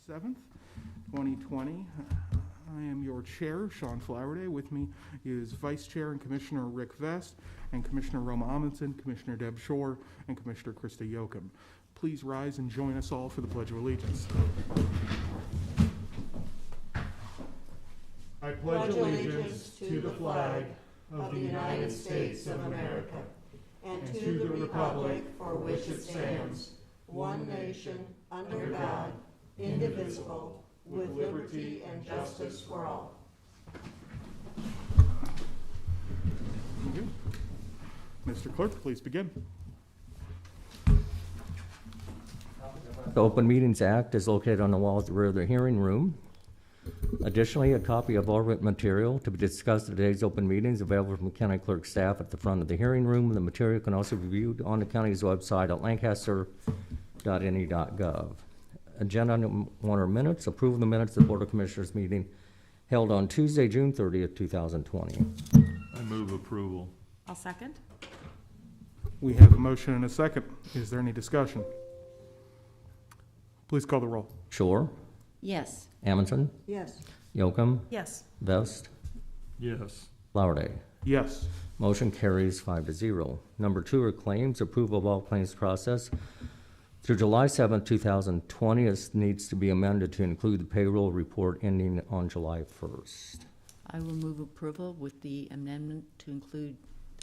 7th, 2020. I am your chair, Sean Flowerday. With me is Vice Chair and Commissioner Rick Vest, and Commissioner Roma Amundsen, Commissioner Deb Shore, and Commissioner Krista Yoakum. Please rise and join us all for the Pledge of Allegiance. I pledge allegiance to the flag of the United States of America and to the republic for which it stands, one nation, under God, indivisible, with liberty and justice for all. Thank you. Mr. Clerk, please begin. The Open Meetings Act is located on the wall at the rear of the hearing room. Additionally, a copy of all written material to be discussed at today's open meeting is available from the county clerk staff at the front of the hearing room. The material can also be viewed on the county's website at lancaster.ne.gov. Agenda item 1 are minutes. Approval of the minutes of the Board of Commissioners meeting held on Tuesday, June 30th, 2020. I move approval. I'll second. We have a motion and a second. Is there any discussion? Please call the roll. Shore, Yes. Amundsen, Yes. Yoakum, Yes. Vest, Yes. Flowerday. Yes. Motion carries 5-0. Number 2 are claims. Approval of all claims process through July 7th, 2020. This needs to be amended to include the payroll report ending on July 1st. I will move approval with the amendment to include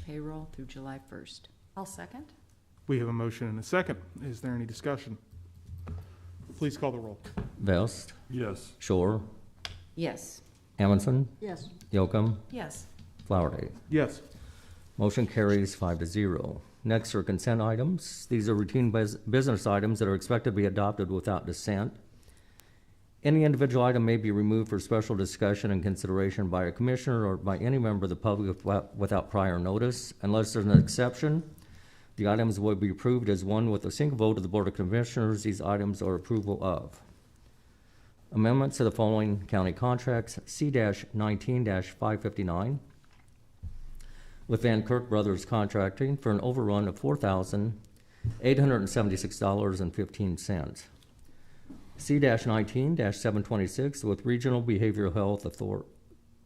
payroll through July 1st. I'll second. We have a motion and a second. Is there any discussion? Please call the roll. Vest, Yes. Shore, Yes. Amundsen, Yes. Yoakum, Yes. Flowerday. Yes. Motion carries 5-0. Next are consent items. These are routine business items that are expected to be adopted without dissent. Any individual item may be removed for special discussion and consideration by a commissioner or by any member of the public without prior notice. Unless there's an exception, the items will be approved as one with a single vote of the Board of Commissioners. These items are approval of amendments to the following county contracts: C-19-559 with Van Kirk Brothers Contracting for an overrun of $4,876.15. C-19-726 with Regional Behavioral Health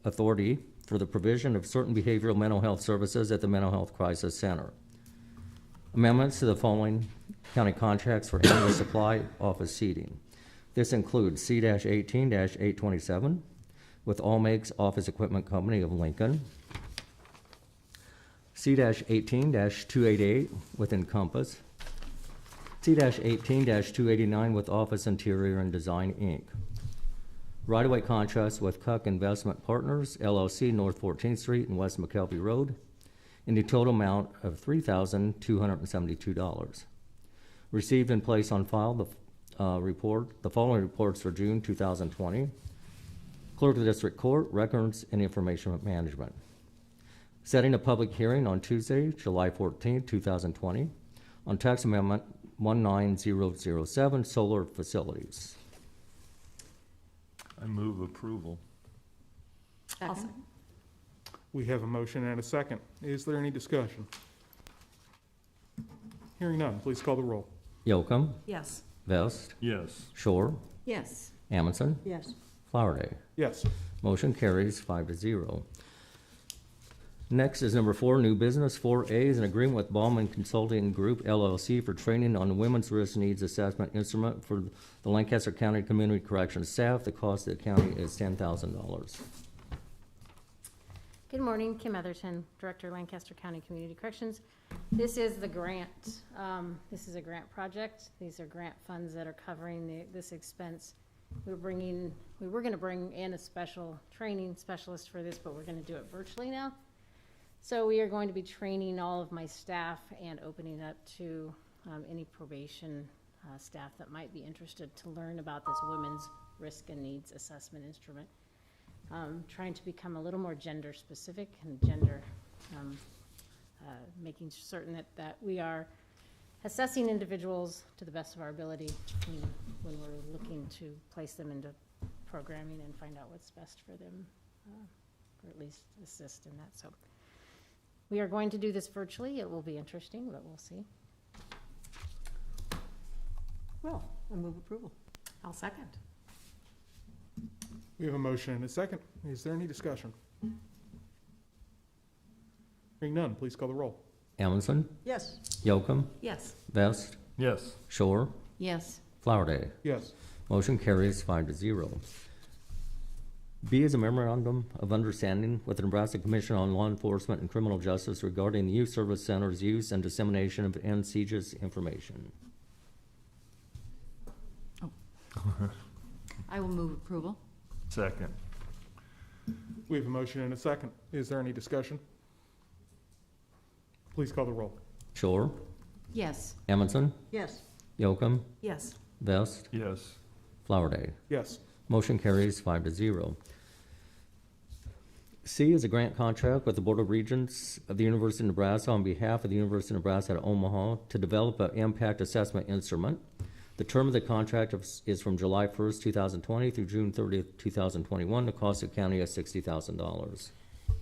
Authority for the provision of certain behavioral mental health services at the Mental Health Crisis Center. Amendments to the following county contracts for annual supply office seating. This includes C-18-827 with All Makes Office Equipment Company of Lincoln, C-18-288 with Encompass, C-18-289 with Office Interior and Design, Inc. Right-of-way contracts with Cuck Investment Partners, LLC, North 14th Street and West McKelvey Road, in the total amount of $3,272. Received and placed on file the following reports for June 2020. Clerk of the District Court, Records and Information Management. Setting a public hearing on Tuesday, July 14, 2020, on Tax Amendment 19007, Solar Facilities. I move approval. Second. We have a motion and a second. Is there any discussion? Hearing none, please call the roll. Yoakum, Yes. Vest, Yes. Shore, Yes. Amundsen, Yes. Flowerday. Yes. Motion carries 5-0. Next is number 4, new business. 4A is an agreement with Bauman Consulting Group, LLC for training on the Women's Risk Needs Assessment Instrument for the Lancaster County Community Corrections staff. The cost of the county is $10,000. Good morning, Kim Etherton, Director, Lancaster County Community Corrections. This is the grant. This is a grant project. These are grant funds that are covering this expense. We were going to bring in a special training specialist for this, but we're going to do it virtually now. So we are going to be training all of my staff and opening up to any probation staff that might be interested to learn about this Women's Risk and Needs Assessment Instrument. Trying to become a little more gender specific and making certain that we are assessing individuals to the best of our ability when we're looking to place them into programming and find out what's best for them, or at least assist in that. So we are going to do this virtually. It will be interesting, but we'll see. Well, I move approval. I'll second. We have a motion and a second. Is there any discussion? Hearing none, please call the roll. Amundson, Yes. Yocum, Yes. Vest, Yes. Shore, Yes. Flowerday. Yes. Motion carries 5-0. B is a memorandum of understanding with the Nebraska Commission on Law Enforcement and Criminal Justice regarding the Youth Service Center's use and dissemination of NCJS information. I will move approval. Second. We have a motion and a second. Is there any discussion? Please call the roll. Shore, Yes. Amundson, Yes. Yocum, Yes. Vest, Yes. Flowerday. Yes. Motion carries 5-0. C is a grant contract with the Board of Regents of the University of Nebraska on behalf of the University of Nebraska at Omaha to develop an impact assessment instrument. The term of the contract is from July 1st, 2020 through June 30th, 2021. The cost of county is $60,000.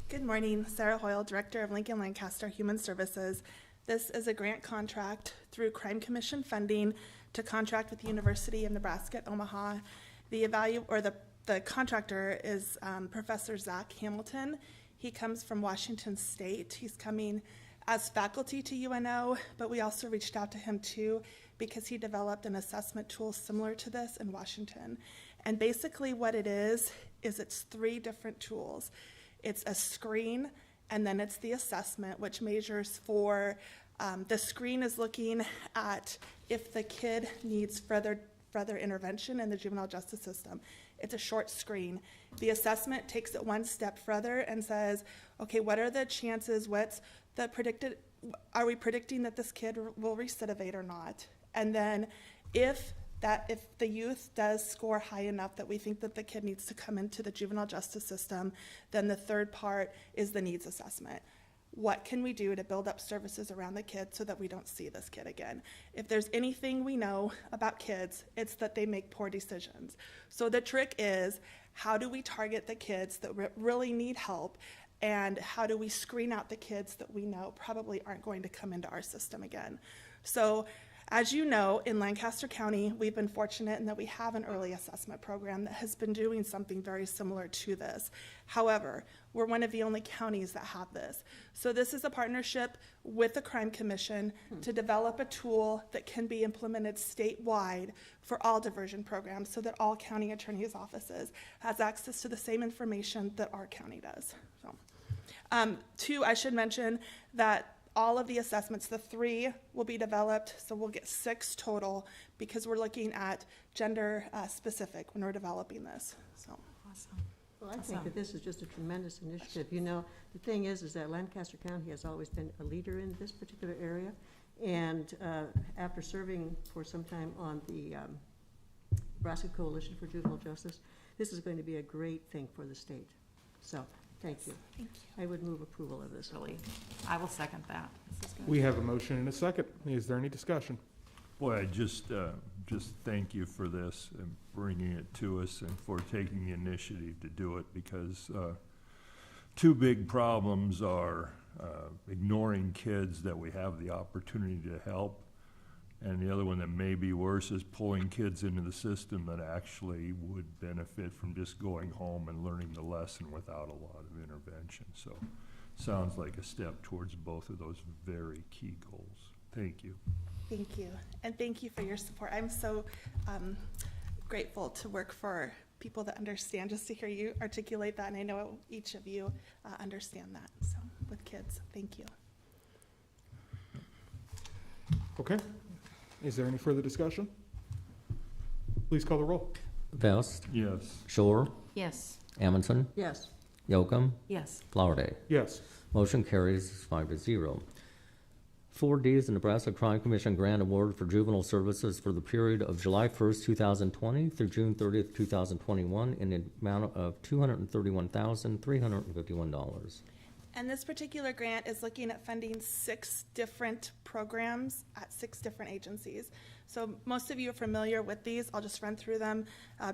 Good morning, Sarah Hoyle, Director of Lincoln Lancaster Human Services. This is a grant contract through Crime Commission funding to contract with the University of Nebraska at Omaha. The contractor is Professor Zach Hamilton. He comes from Washington State. He's coming as faculty to UNO, but we also reached out to him too because he developed an assessment tool similar to this in Washington. And basically what it is it's 3 different tools. It's a screen, and then it's the assessment, which measures for, the screen is looking at if the kid needs further intervention in the juvenile justice system. It's a short screen. The assessment takes it one step further and says, okay, what are the chances, are we predicting that this kid will recidivate or not? And then if the youth does score high enough that we think that the kid needs to come into the juvenile justice system, then the third part is the needs assessment. What can we do to build up services around the kid so that we don't see this kid again? If there's anything we know about kids, it's that they make poor decisions. So the trick is, how do we target the kids that really need help, and how do we screen out the kids that we know probably aren't going to come into our system again? So as you know, in Lancaster County, we've been fortunate in that we have an early assessment program that has been doing something very similar to this. However, we're one of the only counties that have this. So this is a partnership with the Crime Commission to develop a tool that can be implemented statewide for all diversion programs so that all county attorneys' offices has access to the same information that our county does. So, 2, I should mention that all of the assessments, the 3 will be developed, so we'll get 6 total because we're looking at gender specific when we're developing this. So, Awesome. Well, I think that this is just a tremendous initiative. You know, the thing is that Lancaster County has always been a leader in this particular area. And after serving for some time on the Nebraska Coalition for Juvenile Justice, this is going to be a great thing for the state. So, thank you. thank you. I would move approval of this. Really, I will second that. This is good. We have a motion and a second. Is there any discussion? Boy, I just thank you for this and bringing it to us and for taking the initiative to do it, because 2 big problems are ignoring kids that we have the opportunity to help, and the other one that may be worse is pulling kids into the system that actually would benefit from just going home and learning the lesson without a lot of intervention. So sounds like a step towards both of those very key goals. Thank you. Thank you. And thank you for your support. I'm so grateful to work for people that understand, just to hear you articulate that. And I know each of you understand that. So with kids, thank you. Okay. Is there any further discussion? Please call the roll. Vest, Yes. Shore, Yes. Amundson, Yes. Yocum, Yes. Flowerday. Yes. Motion carries 5-0. 4D is the Nebraska Crime Commission Grant Award for Juvenile Services for the period of July 1st, 2020 through June 30th, 2021 in the amount of $231,351. And this particular grant is looking at funding 6 different programs at 6 different agencies. So most of you are familiar with these. I'll just run through them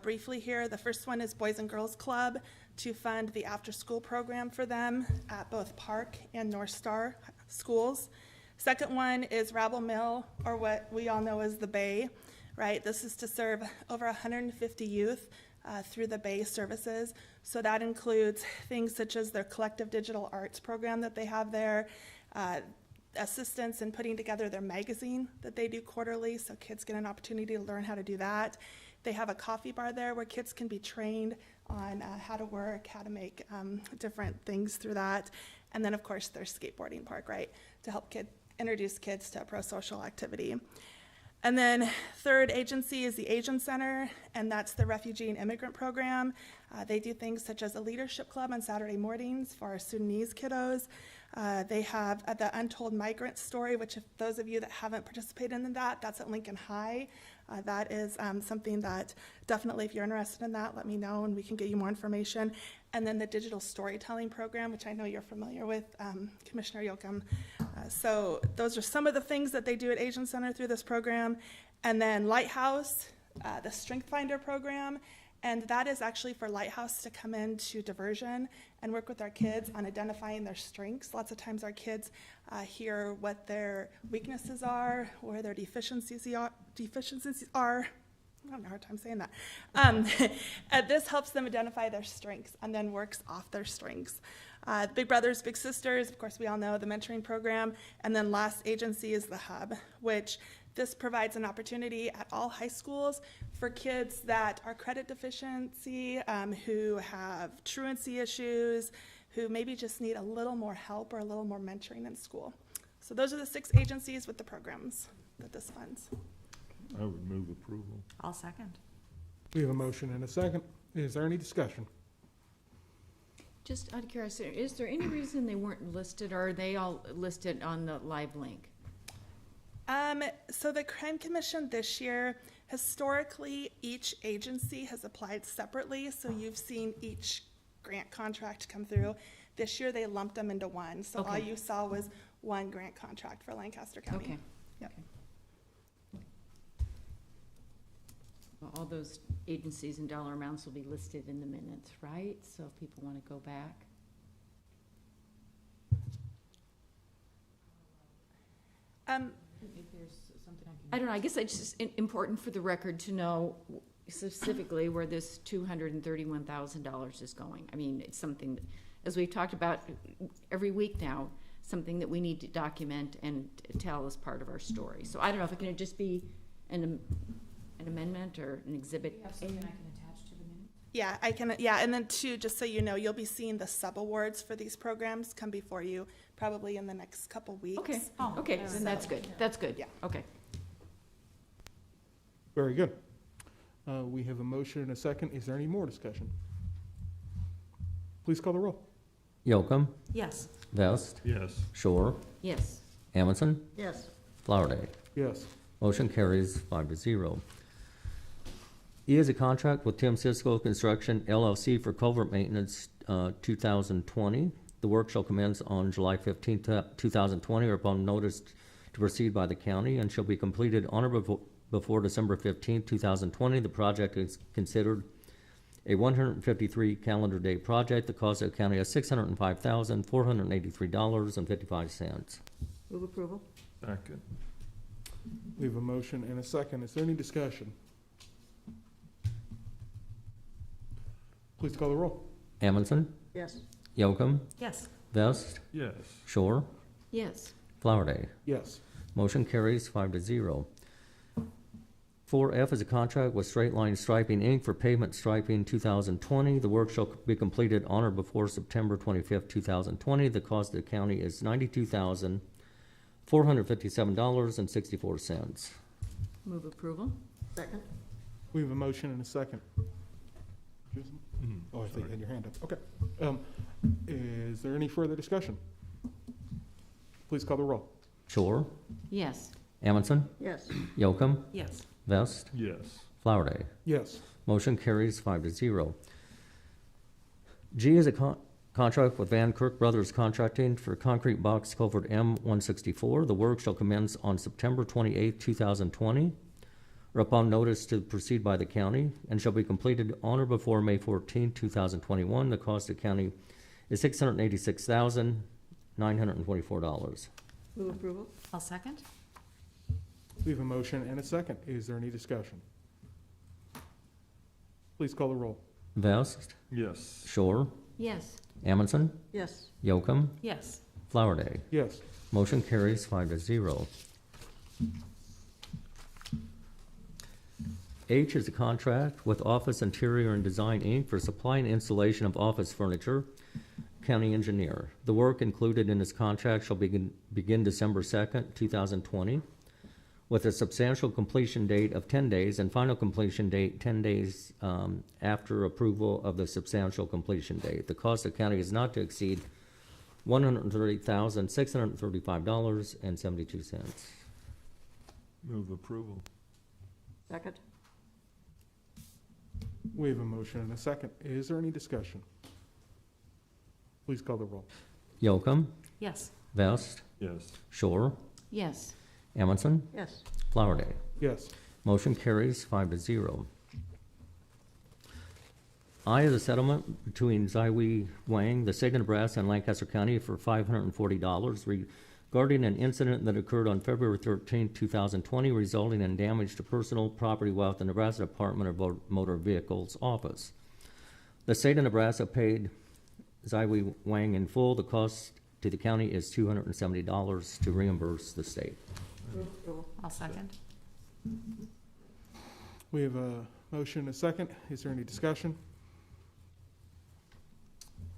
briefly here. The first one is Boys and Girls Club, to fund the after-school program for them at both Park and North Star schools. Second one is Rabble Mill, or what we all know as the Bay, right? This is to serve over 150 youth through the Bay services. So that includes things such as their collective digital arts program that they have there, assistance in putting together their magazine that they do quarterly, so kids get an opportunity to learn how to do that. They have a coffee bar there where kids can be trained on how to work, how to make different things through that. And then, of course, their skateboarding park, right, to help introduce kids to pro-social activity. And then third agency is the Asian Center, and that's the Refugee and Immigrant Program. They do things such as a leadership club on Saturday mornings for our Sudanese kiddos. They have the Untold Migrant Story, which if those of you that haven't participated in that, that's at Lincoln High. That is something that definitely, if you're interested in that, let me know and we can get you more information. And then the Digital Storytelling Program, which I know you're familiar with, Commissioner Yoakum. So those are some of the things that they do at Asian Center through this program. And then Lighthouse, the Strength Finder program, and that is actually for Lighthouse to come into diversion and work with our kids on identifying their strengths. Lots of times our kids hear what their weaknesses are, where their deficiencies are. I'm having a hard time saying that. This helps them identify their strengths and then works off their strengths. Big Brothers, Big Sisters, of course we all know the mentoring program. And then last agency is the Hub, which this provides an opportunity at all high schools for kids that are credit deficiency, who have truancy issues, who maybe just need a little more help or a little more mentoring in school. So those are the 6 agencies with the programs that this funds. I would move approval. I'll second. We have a motion and a second. Is there any discussion? Just out of curiosity, is there any reason they weren't listed, or are they all listed on the live link? So the Crime Commission this year, historically, each agency has applied separately, so you've seen each grant contract come through. This year, they lumped them into one, so all Okay. you saw was one grant contract for Lancaster County. Okay. Yep. Okay. Well, all those agencies and dollar amounts will be listed in the minutes, right? So if people want to go back. I don't know, I guess it's just important for the record to know specifically where this $231,000 is going. I mean, it's something, that, as we've talked about every week now, something that we need to document and tell as part of our story. So I don't know if it can just be an amendment or an exhibit. Have something I can attach to the minute? Yeah, I can. Yeah, and then too, just so you know, you'll be seeing the sub-awards for these programs come before you probably in the next couple weeks. Okay, okay, then that's good, that's good. Yeah. Okay. Very good. We have a motion and a second. Is there any more discussion? Please call the roll. Yocum, Yes. Vest, Yes. Shore, Yes. Amundson, Yes. Flowerday. Yes. Motion carries 5-0. E is a contract with Tim Cisco Construction LLC for culvert maintenance 2020. The work shall commence on July 15, 2020, or upon notice to proceed by the county, and shall be completed on or before December 15, 2020. The project is considered a 153 calendar day project. The cost of the county is $605,483.55. Move approval? Second. We have a motion and a second. Is there any discussion? Please call the roll. Amundson, Yes. Yocum, Yes. Vest, Yes. Shore, Yes. Flowerday. Yes. Motion carries 5-0. 4F is a contract with Straight Line Striping, Inc. for pavement striping 2020. The work shall be completed on or before September 25th, 2020. The cost of the county is $92,457.64. Move approval? Second? We have a motion and a second. Mm, Oh, I think you sorry. had your hand up. Okay. Is there any further discussion? Please call the roll. Shore, Yes. Amundson, Yes. Yocum, Yes. Vest, Yes. Flowerday. Yes. Motion carries 5-0. G is a contract with Van Kirk Brothers Contracting for concrete box culvert M164. The work shall commence on September 28, 2020, or upon notice to proceed by the county, and shall be completed on or before May 14, 2021. The cost of the county is $686,924. Move approval? I'll second. We have a motion and a second. Is there any discussion? Please call the roll. Vest, Yes. Shore, Yes. Amundson, Yes. Yocum, Yes. Flowerday. Yes. Motion carries 5-0. H is a contract with Office Interior and Design, Inc. for supply and installation of office furniture. County engineer. The work included in this contract shall begin December 2nd, 2020, with a substantial completion date of 10 days and final completion date 10 days after approval of the substantial completion date. The cost of county is not to exceed $130,635.72. Move approval. Second? We have a motion and a second. Is there any discussion? Please call the roll. Yocum, Yes. Vest, Yes. Shore, Yes. Amundson, Yes. Flowerday. Yes. Motion carries 5-0. I is a settlement between Zywee Wang, the state of Nebraska, and Lancaster County for $540 regarding an incident that occurred on February 13, 2020, resulting in damage to personal property, wealth, in the Nebraska Department of Motor Vehicles office. The state of Nebraska paid Zywee Wang in full. The cost to the county is $270 to reimburse the state. Move approval. I'll second. We have a motion and a second. Is there any discussion?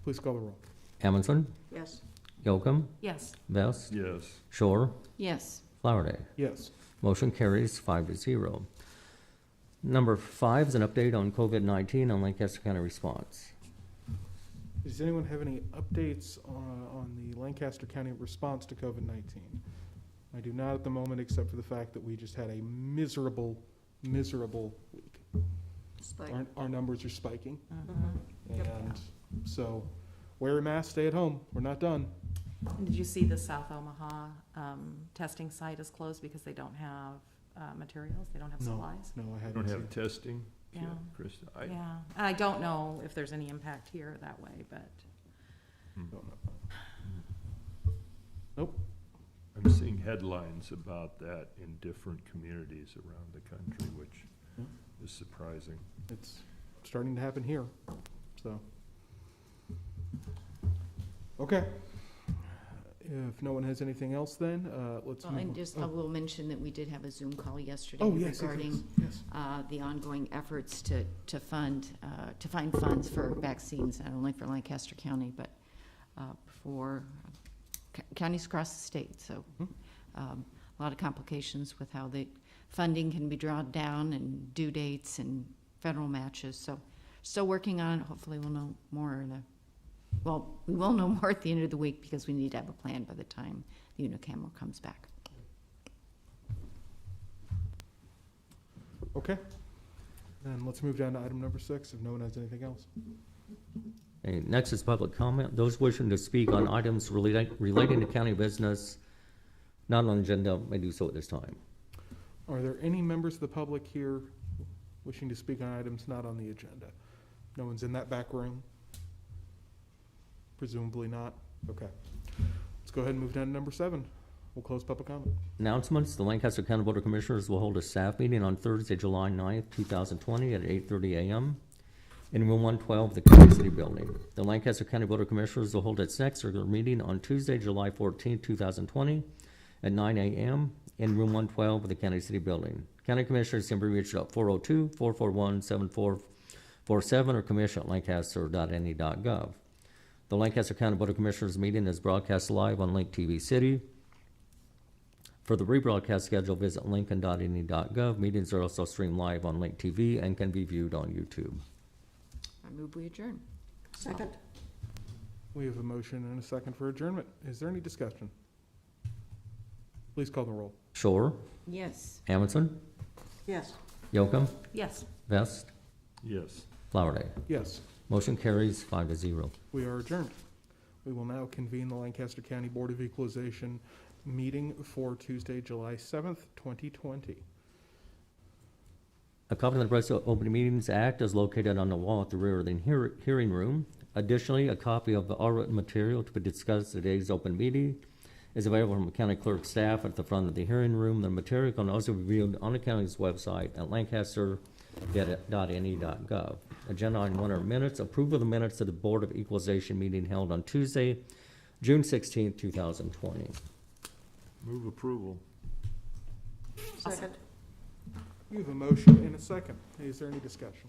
Please call the roll. Amundson, Yes. Yocum, Yes. Vest, Yes. Shore, Yes. Flowerday. Yes. Motion carries 5-0. Number 5 is an update on COVID-19 on Lancaster County response. Does anyone have any updates on the Lancaster County response to COVID-19? I do not at the moment, except for the fact that we just had a miserable week. Spike. Our numbers are spiking, Yep. and so wear a mask, stay at home. We're not done. And did you see the South Omaha testing site is closed because they don't have materials? They don't have No. supplies? No, I I haven't don't seen have testing. Yeah. Krista, Yeah. I don't know if there's any impact here that way, but Don't know. Nope. I'm seeing headlines about that in different communities around the country, which Yeah. is surprising. It's starting to happen here, so. Okay. If no one has anything else, then, let's Well, move and on. just, I will mention that we did have a Zoom call yesterday Oh, yes, regarding yes. the ongoing efforts to find funds for vaccines, not only for Lancaster County, but for counties across the state. So a lot of complications with how the funding can be drawn down and due dates and federal matches. So still working on it. Hopefully we'll know more we will know more at the end of the week because we need to have a plan by the time the unicameral comes back. Okay. Then let's move down to item number 6, if no one has anything else. Okay, next is public comment. Those wishing to speak on items relating to county business not on the agenda may do so at this time. Are there any members of the public here wishing to speak on items not on the agenda? No one's in that back room? Presumably not. Okay. Let's go ahead and move down to number 7. We'll close public comment. Announcements. The Lancaster County Board of Commissioners will hold a staff meeting on Thursday, July 9th, 2020 at 8:30 a.m. in room 112 of the County City Building. The Lancaster County Board of Commissioners will hold its next regular meeting on Tuesday, July 14th, 2020 at 9 a.m. in room 112 of the County City Building. County Commissioners can be reached at 402-441-7447 or commission@lancaster.ne.gov. The Lancaster County Board of Commissioners meeting is broadcast live on Link TV City. For the rebroadcast schedule, visit lincoln.ne.gov. Meetings are also streamed live on Link TV and can be viewed on YouTube. I move we adjourn. Second? We have a motion and a second for adjournment. Is there any discussion? Please call the roll. Shore, Yes. Amundson, Yes. Yocum, yes. Vest, Yes. Flowerday. Yes, Motion carries 5-0. we are adjourned. We will now convene the Lancaster County Board of Equalization meeting for Tuesday, July 7th, 2020. A copy of the Nebraska Open Meetings Act is located on the wall at the rear of the hearing room. Additionally, a copy of the all written material to discuss today's open meeting is available from the county clerk staff at the front of the hearing room. The material can also be viewed on the county's website at lancaster.ne.gov. .ne.gov. Agenda item 1 are minutes. Approval of the minutes of the Board of Equalization meeting held on Tuesday, June 16th, 2020. Move approval. Second. You have a motion and a second. Is there any discussion?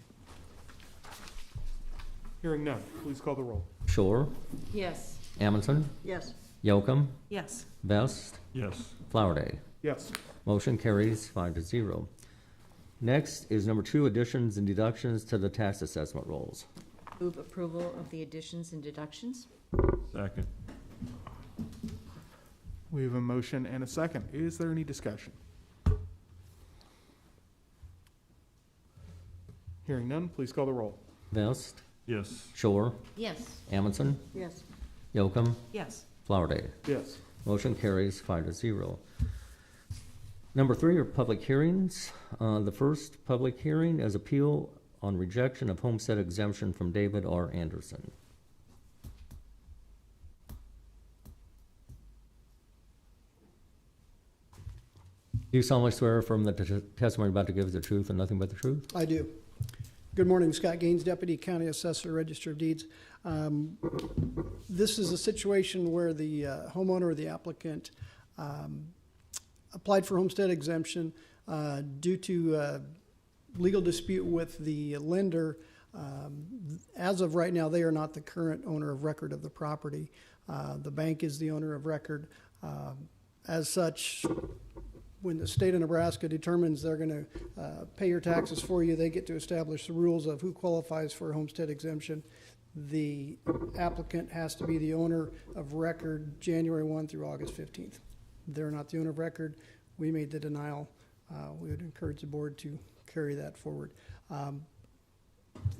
Hearing none, please call the roll. Shore, Yes. Amundson, Yes. Yocum, Yes. Vest, Yes. Flowerday. Yes. Motion carries 5-0. Next is number 2, additions and deductions to the tax assessment rolls. Move approval of the additions and deductions? Second. We have a motion and a second. Is there any discussion? Hearing none, please call the roll. Vest, Yes. Shore, Yes. Amundson, Yes. Yocum, Yes. Flowerday. Yes. Motion carries 5-0. Number 3 are public hearings. The first public hearing is appeal on rejection of homestead exemption from David R. Anderson. Do you solemnly swear affirm that the testimony about to give is the truth and nothing but the truth? I do. Good morning, Scott Gaines, Deputy County Assessor, Register of Deeds. This is a situation where the homeowner or the applicant applied for homestead exemption due to legal dispute with the lender. As of right now, they are not the current owner of record of the property. The bank is the owner of record. As such, when the state of Nebraska determines they're going to pay your taxes for you, they get to establish the rules of who qualifies for a homestead exemption. The applicant has to be the owner of record January 1 through August 15th. They're not the owner of record. We made the denial. We would encourage the board to carry that forward.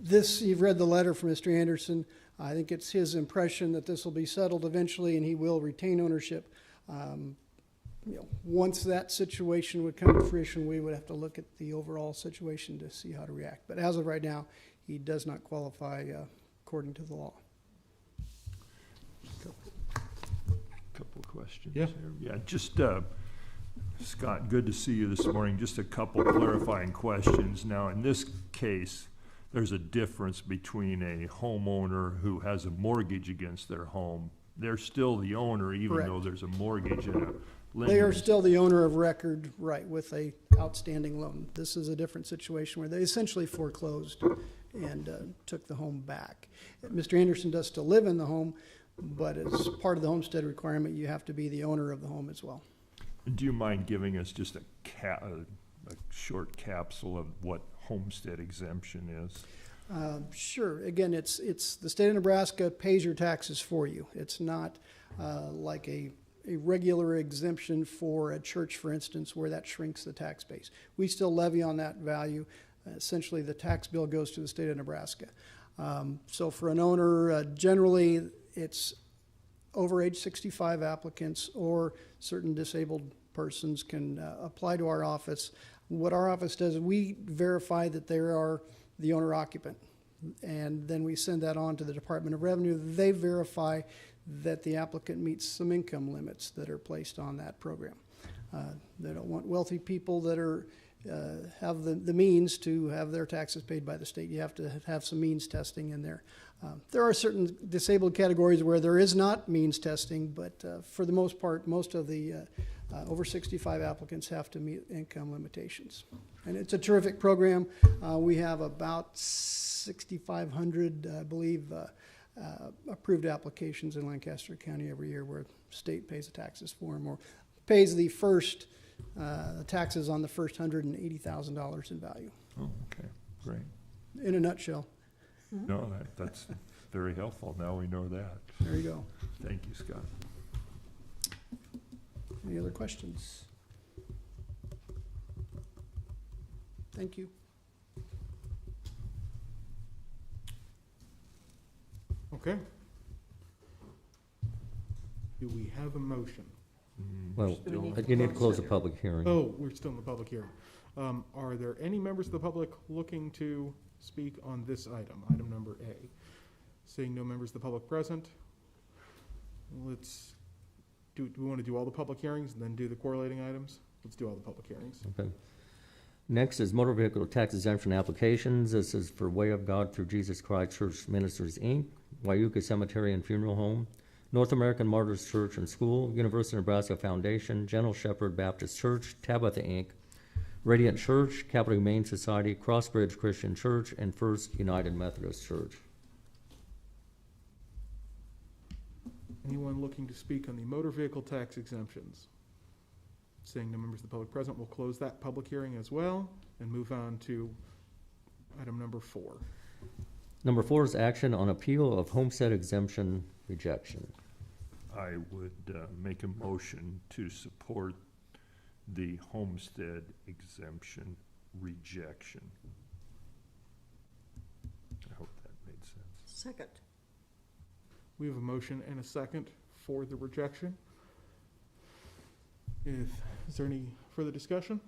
You've read the letter from Mr. Anderson. I think it's his impression that this will be settled eventually and he will retain ownership. Once that situation would come to fruition, we would have to look at the overall situation to see how to react. But as of right now, he does not qualify according to the law. Couple of questions. Yeah. here. Yeah, just, Scott, good to see you this morning. Just a couple clarifying questions. Now, in this case, there's a difference between a homeowner who has a mortgage against their home. They're still the owner, even Correct. though there's a mortgage and a They are lender. still the owner of record, right, with a outstanding loan. This is a different situation where they essentially foreclosed and took the home back. Mr. Anderson does still live in the home, but as part of the homestead requirement, you have to be the owner of the home as well. And do you mind giving us just a short capsule of what homestead exemption is? Sure. Again, it's the state of Nebraska pays your taxes for you. It's not like a regular exemption for a church, for instance, where that shrinks the tax base. We still levy on that value. Essentially, the tax bill goes to the state of Nebraska. So for an owner, generally, it's over age 65 applicants or certain disabled persons can apply to our office. What our office does is we verify that they are the owner occupant, and then we send that on to the Department of Revenue. They verify that the applicant meets some income limits that are placed on that program. They don't want wealthy people that are have the means to have their taxes paid by the state. You have to have some means testing in there. There are certain disabled categories where there is not means testing, but for the most part, most of the over 65 applicants have to meet income limitations. And it's a terrific program. We have about 6,500, I believe, approved applications in Lancaster County every year where the state pays the taxes for them or pays the first taxes on the first $180,000 in value. Oh, okay, great. In a nutshell. No, that's very helpful. Now we know that. There you go. Thank you, Scott. Any other questions? Thank you. Okay. Do we have a motion? Well, Do we need to you need to close close the it? public hearing. Oh, we're still in the public hearing. Are there any members of the public looking to speak on this item, item number A? Seeing no members of the public present, do we want to do all the public hearings and then do the correlating items? Let's do all the public hearings. Okay. Next is motor vehicle tax exemption applications. This is for Way of God Through Jesus Christ Church Ministries, Inc., Wyuka Cemetery and Funeral Home, North American Martyrs Church and School, University of Nebraska Foundation, Gentle Shepherd Baptist Church, Tabitha, Inc., Radiant Church, Capital Humane Society, Crossbridge Christian Church, and First United Methodist Church. Anyone looking to speak on the motor vehicle tax exemptions? Seeing no members of the public present, we'll close that public hearing as well and move on to item number 4. Number 4 is action on appeal of homestead exemption rejection. I would make a motion to support the homestead exemption rejection. I hope that made sense. Second. We have a motion and a second for the rejection. Is there any further discussion?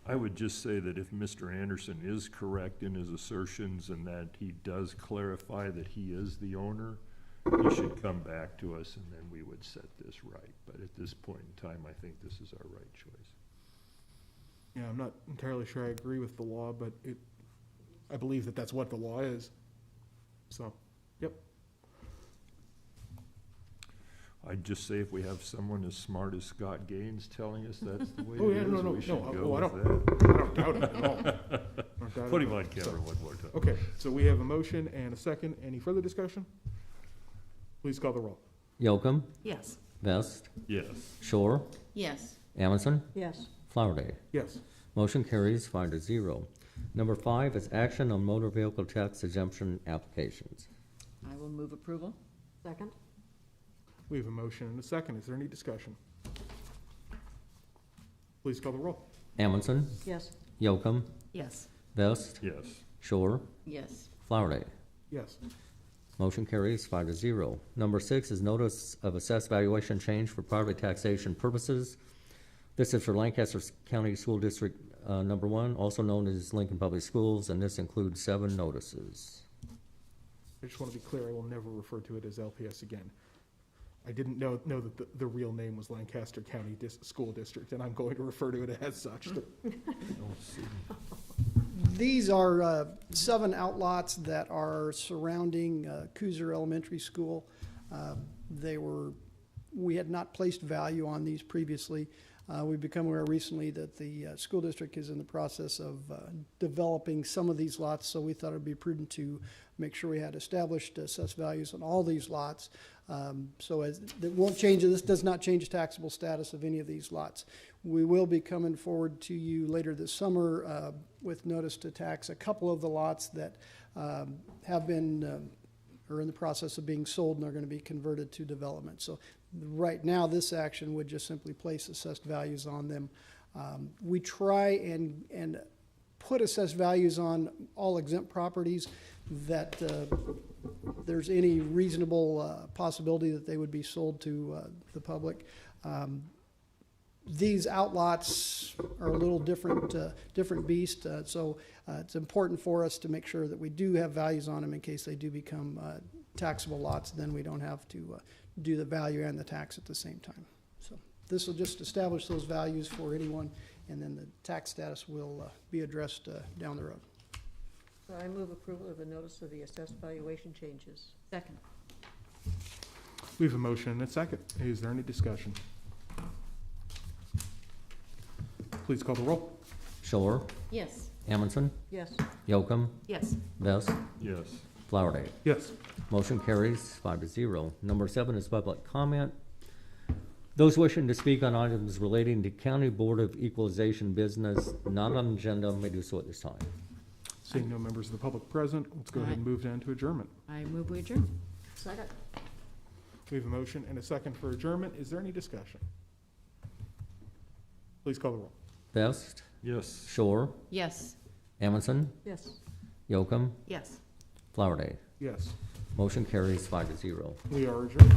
I would just say that if Mr. Anderson is correct in his assertions and that he does clarify that he is the owner, he should come back to us and then we would set this right. But at this point in time, I think this is our right choice. Yeah, I'm not entirely sure I agree with the law, but I believe that that's what the law is. So, yep. I'd just say if we have someone as smart as Scott Gaines telling us that's the way Oh, it yeah, is, no, we should go I with don't doubt it at all. I don't doubt Put it him at all. on camera one more time. Okay, so we have a motion and a second. Any further discussion? Please call the roll. Yocum, Yes. Vest, Yes. Shore, Yes. Amundson, Yes. Flowerday. Yes. Motion carries 5-0. Number 5 is action on motor vehicle tax exemption applications. I will move approval. Second. We have a motion and a second. Is there any discussion? Please call the roll. Amundson, Yes. Yocum, Yes. Vest, Yes. Shore, Yes. Flowerday. Yes. Motion carries 5-0. Number 6 is notice of assessed valuation change for property taxation purposes. This is for Lancaster County School District Number 1, also known as Lincoln Public Schools, and this includes 7 notices. I just want to be clear, I will never refer to it as LPS again. I didn't know that the real name was Lancaster County School District, and I'm going to refer to it as such. These are 7 outlots that are surrounding Cooser Elementary School. We had not placed value on these previously. We've become aware recently that the school district is in the process of developing some of these lots, so we thought it'd be prudent to make sure we had established assessed values on all these lots. So as it won't change, this does not change the taxable status of any of these lots. We will be coming forward to you later this summer with notice to tax a couple of the lots that have been are in the process of being sold and are going to be converted to development. So right now, this action would just simply place assessed values on them. We try and put assessed values on all exempt properties that there's any reasonable possibility that they would be sold to the public. These outlots are a little different beast, so it's important for us to make sure that we do have values on them in case they do become taxable lots. Then we don't have to do the value and the tax at the same time. So this will just establish those values for anyone, and then the tax status will be addressed down the road. So I move approval of the notice of the assessed valuation changes. Second. We have a motion and a second. Is there any discussion? Please call the roll. Shore, Yes. Amundson, Yes. Yocum, Yes. Vest, Yes. Flowerday. Yes. Motion carries 5-0. Number 7 is public comment. Those wishing to speak on items relating to County Board of Equalization business not on the agenda may do so at this time. Seeing no members of the public present, let's go ahead and move down to adjournment. I move we adjourn. Second. We have a motion and a second for adjournment. Is there any discussion? Please call the roll. Vest, Yes. Shore, Yes. Amundson, Yes. Yocum, Yes. Flowerday. Yes. Motion carries 5-0. We are adjourned.